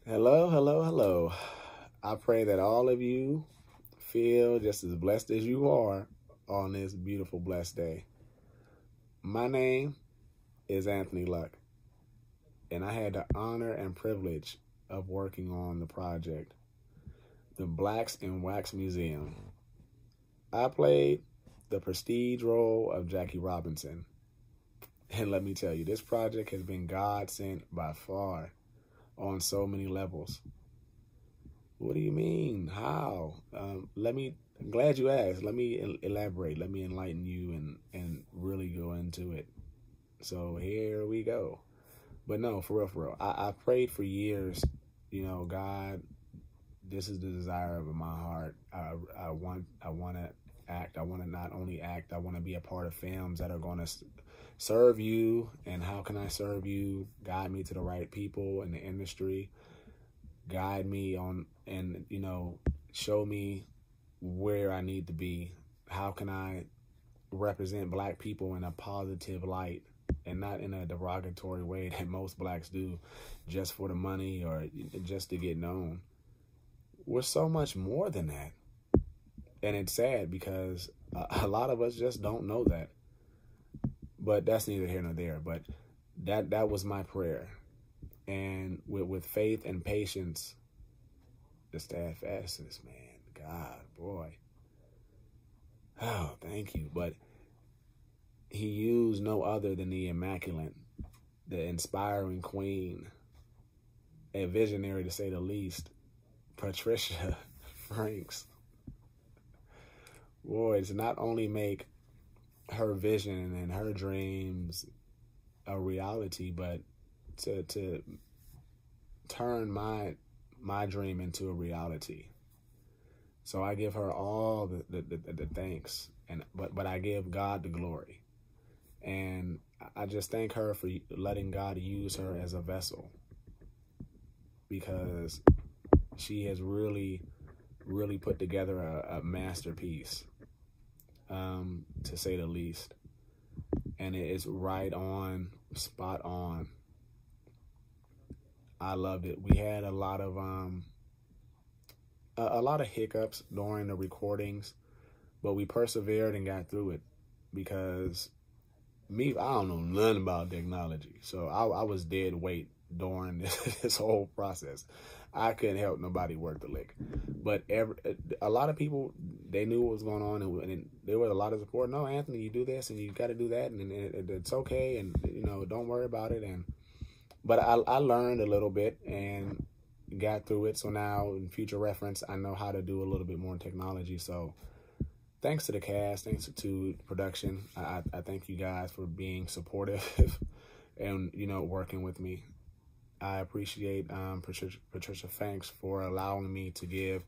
Hello, hello, hello. I pray that all of you feel just as blessed as you are on this beautiful, blessed day. My name is Anthony Luck, and I had the honor and privilege of working on the project, the Blacks in Wax Museum. I played the prestige role of Jackie Robinson. And let me tell you, this project has been God sent by far on so many levels. What do you mean? How? I'm glad you asked. Let me elaborate. Let me enlighten you and really go into it. So here we go. But no, for real, for real. I prayed for years, God, this is the desire of my heart. I want to act. I want to not only act, I want to be a part of films that are going to serve you. And how can I serve you? Guide me to the right people in the industry. Guide me on and show me where I need to be. How can I represent Black people in a positive light and not in a derogatory way that most Blacks do just for the money or just to get known? We're so much more than that. And it's sad because a lot of us just don't know that. But that's neither here nor there. But that was my prayer. And with faith and patience, the steadfastness, man, God, boy. Oh, thank you. But he used no other than the immaculate, the inspiring queen, a visionary to say the least, Patricia Franks. Boy, to not only make her vision and her dreams a reality, but to turn my dream into a reality. So I give her all the thanks, but I give God the glory. And I just thank her for letting God use her as a vessel, because she has really put together a masterpiece, to say the least. And it is right on, spot on. I loved it. We had a lot of hiccups during the recordings, but we persevered and got through it, because I don't know nothing about technology. So I was dead weight during this whole process. I couldn't help nobody work the lick. But a lot of people, they knew what was going on, and there was a lot of support. No, Anthony, you do this and you got to do that, and it's okay, and don't worry about it. But I learned a little bit and got through it. So now, in future reference, I know how to do a little bit more technology. So thanks to the cast, thanks to production. I thank you guys for being supportive and, working with me. I appreciate Patricia Franks for allowing me to give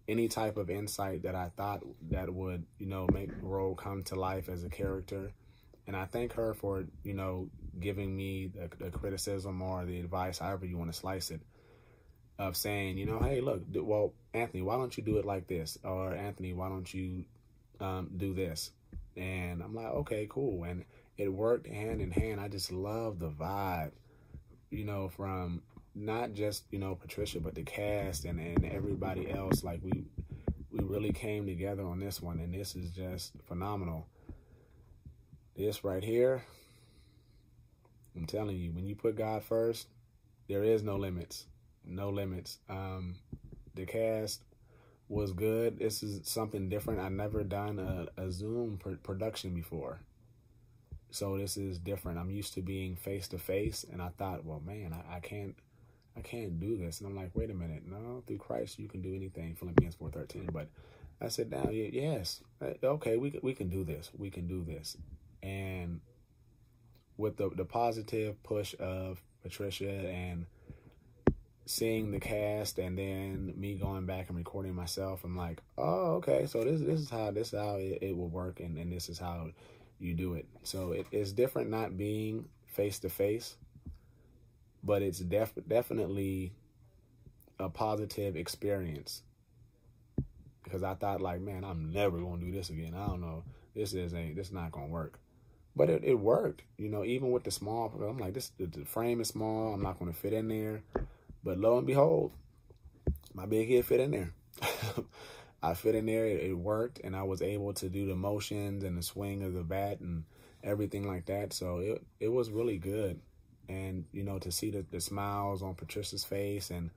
any type of insight that I thought that would, make the role come to life as a character. And I thank her for, giving me the criticism or the advice, however you want to slice it, of saying, hey, look, well, Anthony, why don't you do it like this? Or Anthony, why don't you do this? And I'm like, okay, cool. And it worked hand in hand. I just love the vibe, from not just, Patricia, but the cast and everybody else. Like we really came together on this one, and this is just phenomenal. This right here, I'm telling you, when you put God first, there is no limits. No limits. The cast was good. This is something different. I've never done a Zoom production before. So this is different. I'm used to being face to face, and I thought, well, man, I can't do this. And I'm like, wait a minute. No, through Christ you can do anything, Philippians 4:13. But I said, now, yes, okay, we can do this. We can do this. And with the positive push of Patricia and seeing the cast, and then me going back and recording myself, I'm like, oh, okay, so this is how it will work, and this is how you do it. So it's different not being face to face, but it's definitely a positive experience, because I thought, like, man, I'm never gonna do this again. I don't know, this not gonna work. But it worked, even with the small. I'm like, the frame is small. I'm not going to fit in there. But lo and behold, my big head fit in there. I fit in there, it worked, and I was able to do the motions and the swing of the bat and everything like that. So it was really good. And, you know, to see the smiles on Patricia's face and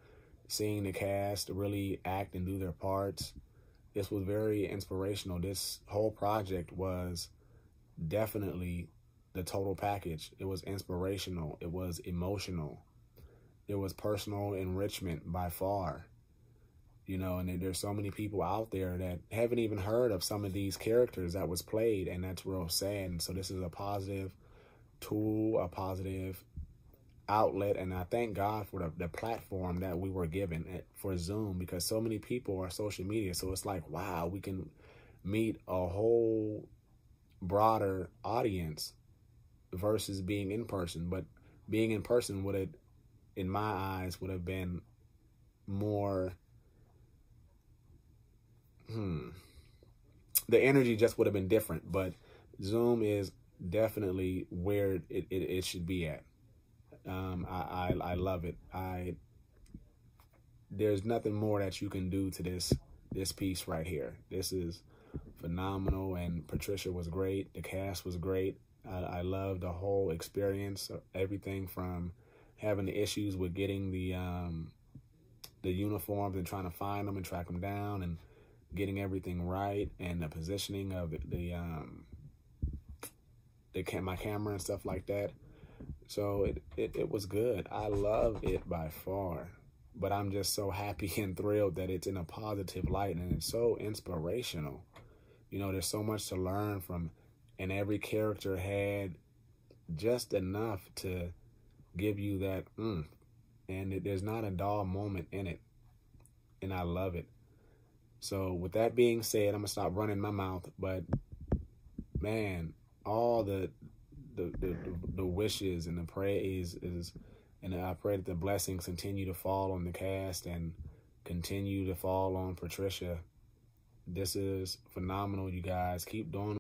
seeing the cast really act and do their parts, this was very inspirational. This whole project was definitely the total package. It was inspirational. It was emotional. It was personal enrichment by far. You know, and there's so many people out there that haven't even heard of some of these characters that was played, and that's real sad. And so this is a positive tool, a positive outlet, and I thank God for the platform that we were given for Zoom, because so many people are social media. So it's like, wow, we can meet a whole broader audience versus being in person. But being in person would have, in my eyes, would have been more... the energy just would have been different. But Zoom is definitely where it should be at. I love it. There's nothing more that you can do to this piece right here. This is phenomenal, and Patricia was great. The cast was great. I love the whole experience, everything from having the issues with getting the uniforms and trying to find them and track them down, and getting everything right, and the positioning of my camera and stuff like that. So it was good. I love it by far. But I'm just so happy and thrilled that it's in a positive light, and it's so inspirational. You know, there's so much to learn from, and every character had just enough to give you that and there's not a dull moment in it, and I love it. So with that being said, I'm gonna stop running my mouth. But man, all the wishes and the praise and I pray that the blessings continue to fall on the cast and continue to fall on Patricia. This is phenomenal, you guys. Keep doing